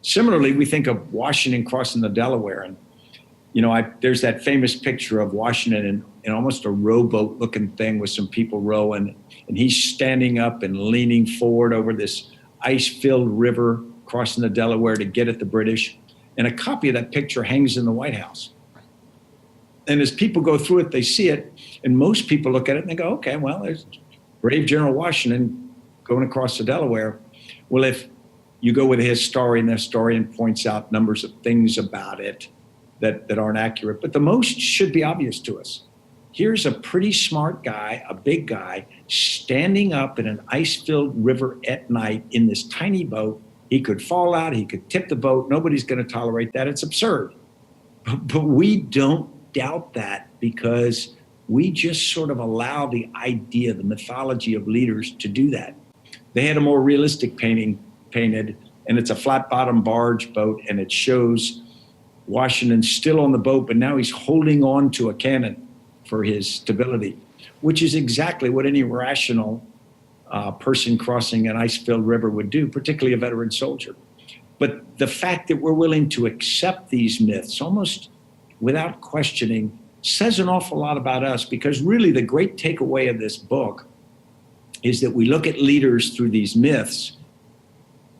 Similarly, we think of Washington crossing the Delaware, and there's that famous picture of Washington in almost a rowboat looking thing with some people rowing, and he's standing up and leaning forward over this ice-filled river crossing the Delaware to get at the British. And a copy of that picture hangs in the White House. And as people go through it, they see it, and most people look at it and they go, okay, well, there's brave General Washington going across the Delaware. Well, if you go with his story, and the historian points out numbers of things about it that aren't accurate, but the most should be obvious to us. Here's a pretty smart guy, a big guy, standing up in an ice-filled river at night in this tiny boat. He could fall out, he could tip the boat. Nobody's going to tolerate that. It's absurd. But we don't doubt that because we just sort of allow the idea, the mythology of leaders to do that. They had a more realistic painting painted, and it's a flat-bottom barge boat, and it shows Washington still on the boat, but now he's holding on to a cannon for his stability, which is exactly what any rational person crossing an ice-filled river would do, particularly a veteran soldier. But the fact that we're willing to accept these myths almost without questioning says an awful lot about us, because really the great takeaway of this book is that we look at leaders through these myths,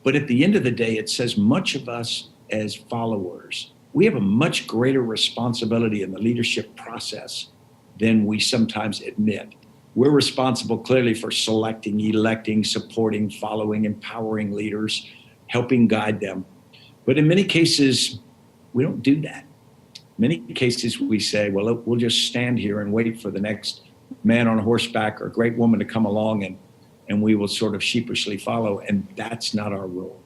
but at the end of the day, it says much of us as followers, we have a much greater responsibility in the leadership process than we sometimes admit. We're responsible clearly for selecting, electing, supporting, following, empowering leaders, helping guide them. But in many cases, we don't do that. In many cases, we say, well, we'll just stand here and wait for the next man on horseback or great woman to come along, and we will sort of sheepishly follow. And that's not our role.